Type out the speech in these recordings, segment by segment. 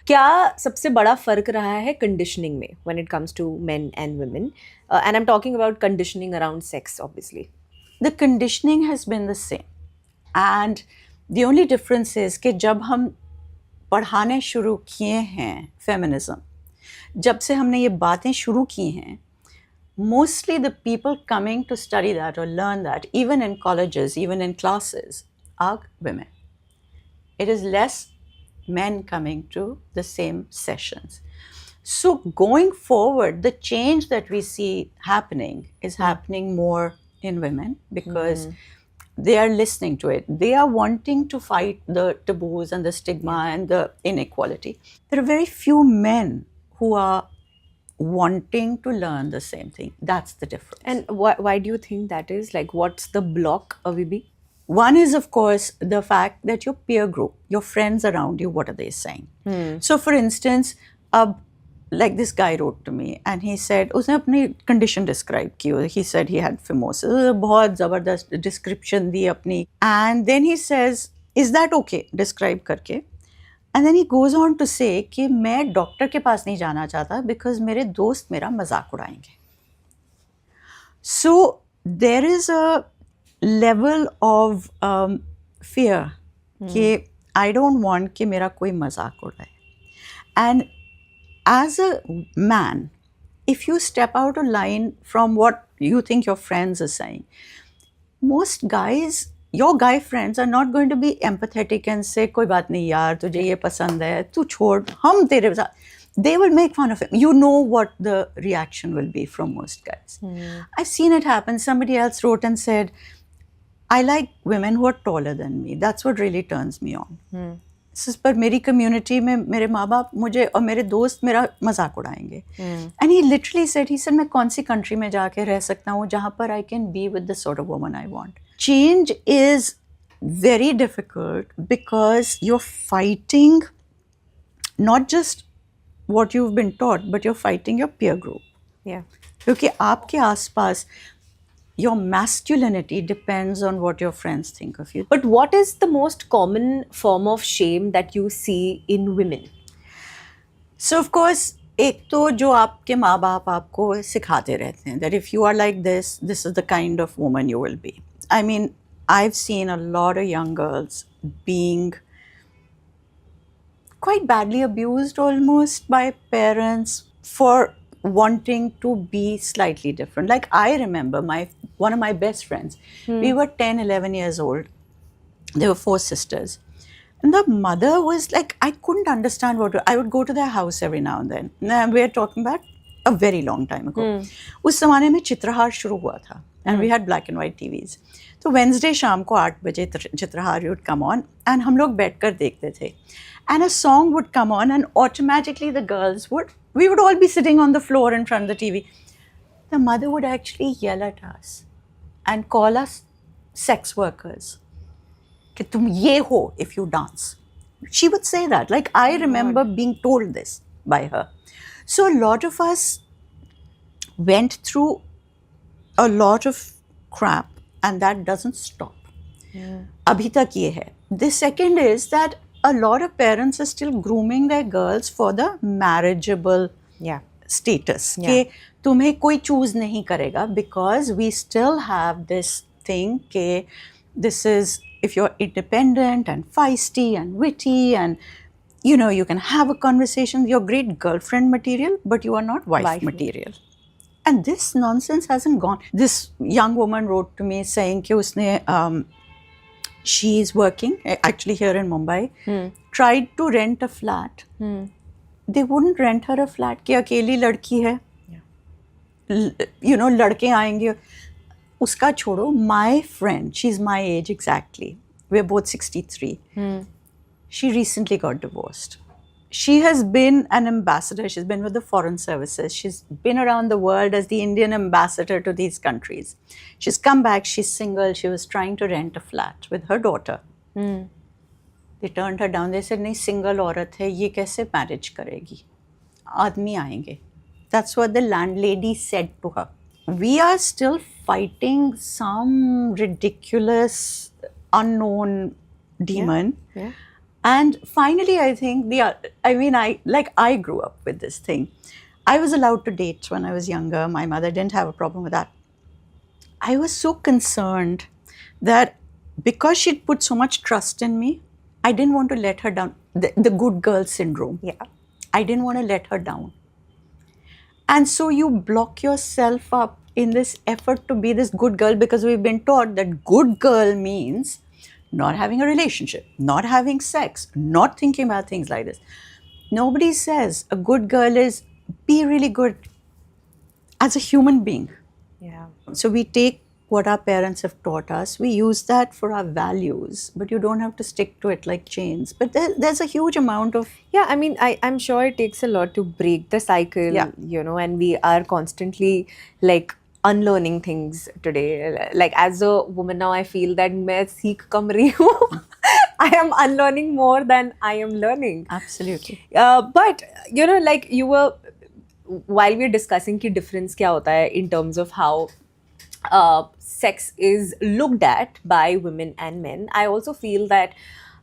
क्या सबसे बड़ा फर्क रहा है कंडीशनिंग में when it comes to men and women and I am talking about conditioning around sex obviously. The conditioning has been the same, and the only difference is कि जब हम पढ़ाने शुरू किए हैं फेमिनिज्म, जब से हमने ये बातें शुरू की हैं, mostly the people coming to study that or learn that, even in colleges, even in classes, are women. It is less men coming to the same sessions. So going forward, the change that we see happening is happening more in women because they are listening to it. They are wanting to fight the taboos and the stigma and the inequality. There are very few men who are wanting to learn the same thing. That's the difference. And why do you think that is? Like, what's the block, Avibi? One is, of course, the fact that your peer group, your friends around you, what are they saying? So, for instance, like this guy wrote to me and he said, उसने अपनी condition describe की. He said he had phimosis. बहुत ज़बरदस्त description दी अपनी. And then he says, is that okay? Describe करके. And then he goes on to say कि मैं doctor के पास नहीं जाना चाहता because मेरे दोस्त मेरा मजाक उड़ाएंगे. So there is a level of fear कि I don't want कि मेरा कोई मजाक उड़ाए. And as a man, if you step out of line from what you think your friends are saying, most guys, your guy friends are not going to be empathetic and say कोई बात नहीं यार तुझे ये पसंद है तू छोड़ हम तेरे साथ. They will make fun of him. You know what the reaction will be from most guys. I've seen it happen. Somebody else wrote and said, I like women who are taller than me. That's what really turns me on. पर मेरी community में मेरे माँ बाप मुझे और मेरे दोस्त मेरा मजाक उड़ाएंगे. And he literally said, he said मैं कौन सी कंट्री में जाके रह सकता हूँ जहाँ पर I can be with the sort of woman I want. Change is very difficult because you are fighting not just what you've been taught, but you're fighting your peer group. Yeah. क्योंकि आपके आसपास your masculinity depends on what your friends think of you. But what is the most common form of shame that you see in women? So of course, एक तो जो आपके माँ बाप आपको सिखाते रहते हैं that if you are like this, this is the kind of woman you will be. I mean, I've seen a lot of young girls being quite badly abused almost by parents for wanting to be slightly different. Like I remember one of my best friends, we were 10, 11 years old. There were 4 sisters. And the mother was like, I couldn't understand I would go to their house every now and then. We are talking about a very long time ago. उस ज़माने में चित्रहार शुरू हुआ था. And we had black and white TVs. तो Wednesday शाम को 8 बजे Chitrahaar would come on and हम लोग बैठकर देखते थे. And a song would come on and automatically the girls we would all be sitting on the floor in front of the TV. The mother would actually yell at us and call us sex workers. कि तुम ये हो if you dance. She would say that. Like I remember being told this by her. So a lot of us went through a lot of crap and that doesn't stop. अभी तक ये है. The second is that a lot of parents are still grooming their girls for the marriageable status. कि तुम्हें कोई choose नहीं करेगा because we still have this thing कि this is, if you're independent and feisty and witty and you know you can have a conversation, you're great girlfriend material but you are not wife material. And this nonsense hasn't gone. This young woman wrote to me saying कि उसने she is working actually here in Mumbai, tried to rent a flat. They wouldn't rent her a flat कि अकेली लड़की है. You know, लड़के आएंगे. उसका छोड़ो, my friend, she's my age exactly. We're both 63. She recently got divorced. She has been an ambassador. She's been with the foreign services. She's been around the world as the Indian ambassador to these countries. She's come back. She's single. She was trying to rent a flat with her daughter. They turned her down. They said, नहीं single औरत है, ये कैसे marriage करेगी? आदमी आएंगे. That's what the landlady said to her. We are still fighting some ridiculous, unknown demon. And finally, I think I grew up with this thing. I was allowed to date when I was younger. My mother didn't have a problem with that. I was so concerned that because she'd put so much trust in me, I didn't want to let her down. The good girl syndrome. Yeah. I didn't want to let her down. And so you block yourself up in this effort to be this good girl because we've been taught that good girl means not having a relationship, not having sex, not thinking about things like this. Nobody says a good girl is be really good as a human being. Yeah. So we take what our parents have taught us, we use that for our values, but you don't have to stick to it like chains. But there's a huge amount of Yeah, I mean, I'm sure it takes a lot to break the cycle, Yeah. you know, and we are constantly like unlearning things today. Like as a woman now, I feel that मैं सीख कम रही हूँ. I am unlearning more than I am learning. absolutely. But you know, like you were while we were discussing कि difference क्या होता है in terms of how sex is looked at by women and men. I also feel that,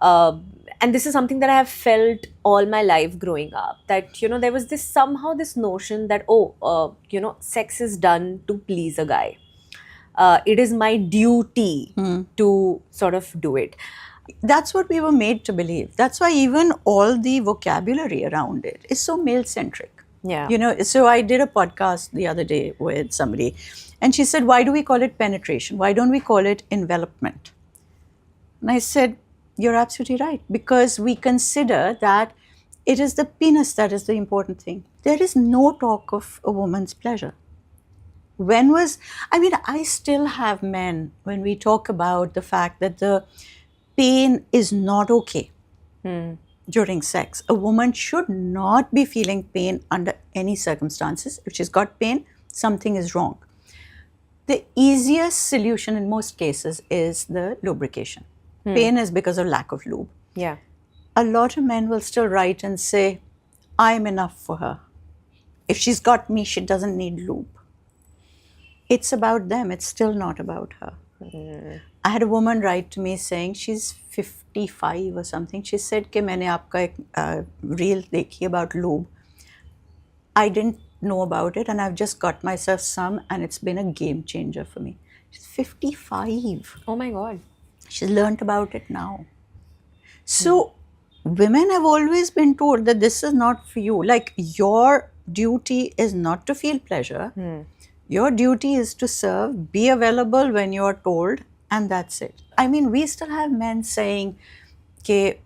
and this is something that I have felt all my life growing up, that, you know, there was this somehow this notion that, you know, sex is done to please a guy. It is my duty to sort of do it. That's what we were made to believe. That's why even all the vocabulary around it is so male centric. Yeah. You know, so I did a podcast the other day with somebody, and she said, why do we call it penetration? Why don't we call it envelopment? And I said, you're absolutely right, because we consider that it is the penis that is the important thing. There is no talk of a woman's pleasure. I still have men when we talk about the fact that the pain is not okay during sex. A woman should not be feeling pain under any circumstances. If she's got pain, something is wrong. The easiest solution in most cases is the lubrication. Pain is because of lack of lube. Yeah. A lot of men will still write and say, I'm enough for her. If she's got me, she doesn't need lube. It's about them. It's still not about her. I had a woman write to me saying she's 55 or something. She said कि मैंने आपका एक reel देखी about lube. I didn't know about it, and I've just got myself some, and it's been a game changer for me. She's 55. Oh my God. She's learnt about it now. So women have always been told that this is not for you. Like, your duty is not to feel pleasure. Your duty is to serve, be available when you are told, and that's it. I mean, we still have men saying, okay,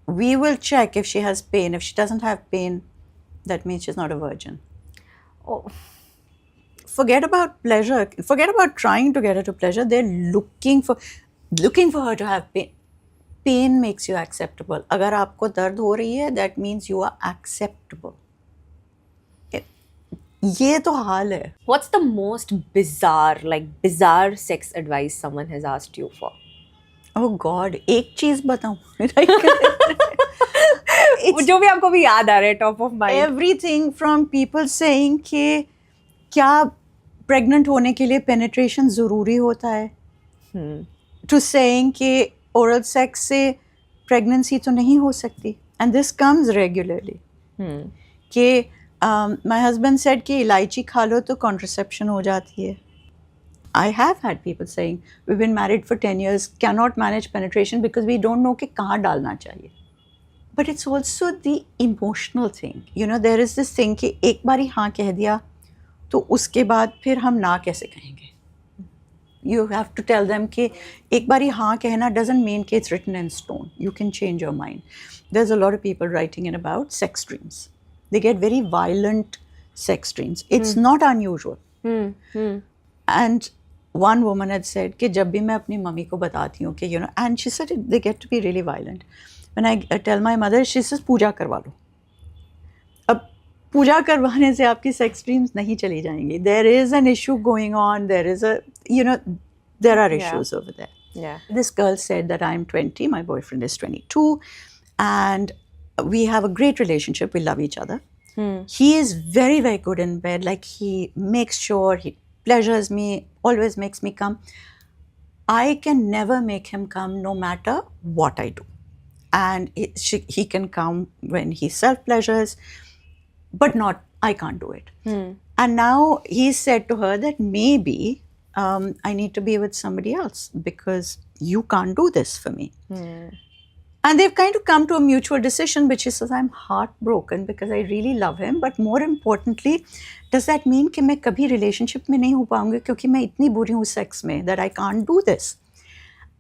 we will check if she has pain. If she doesn't have pain, that means she's not a virgin. Oh. Forget about pleasure. Forget about trying to get her to pleasure. They're looking for her to have pain. Pain makes you acceptable. अगर आपको दर्द हो रही है, that means you are acceptable. ये तो हाल है. What's the most bizarre sex advice someone has asked you for? Oh God, एक चीज बताऊं. जो भी आपको भी याद आ रहा है top of mind. Everything from people saying कि क्या pregnant होने के लिए penetration ज़रूरी होता है, to saying कि oral sex से pregnancy तो नहीं हो सकती, and this comes regularly. कि my husband said कि इलायची खा लो तो contraception हो जाती है. I have had people saying we've been married for 10 years, cannot manage penetration because we don't know कि कहाँ डालना चाहिए. But it's also the emotional thing. You know, there is this thing कि एक बारी हाँ कह दिया तो उसके बाद फिर हम ना कैसे कहेंगे. You have to tell them कि एक बारी हाँ कहना doesn't mean कि it's written in stone. You can change your mind. There's a lot of people writing in about sex dreams. They get very violent sex dreams. It's not unusual. And one woman had said कि जब भी मैं अपनी mummy को बताती हूँ कि, you know, and she said they get to be really violent. When I tell my mother, she says पूजा करवा लो. अब पूजा करवाने से आपकी sex dreams नहीं चली जाएंगी. There is an issue going on. There is a, you know, there are issues over there. Yeah. This girl said that I'm 20, my boyfriend is 22, and we have a great relationship. We love each other. He is very, very good in bed. Like, he makes sure he pleasures me, always makes me come. I can never make him come no matter what I do. and he can come when he self pleasures, but not, I can't do it. And now he said to her that maybe I need to be with somebody else because you can't do this for me. And they've kind of come to a mutual decision, which is that I'm heartbroken because I really love him. But more importantly, does that mean कि मैं कभी relationship में नहीं हो पाऊंगी क्योंकि मैं इतनी बुरी हूँ sex में that I can't do this?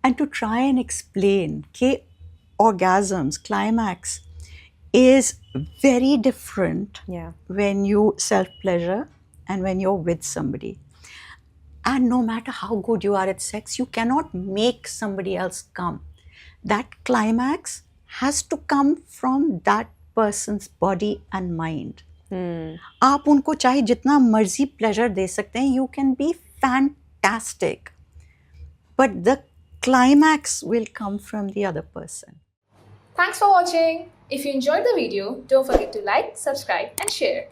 And to try and explain कि orgasms, climax is very different Yeah. when you self-pleasure and when you're with somebody. And no matter how good you are at sex, you cannot make somebody else come. That climax has to come from that person's body and mind. आप उनको चाहे जितना मर्जी pleasure दे सकते हैं, you can be fantastic, but the climax will come from the other person. Thanks for watching. If you enjoyed the video, don't forget to like, subscribe and share.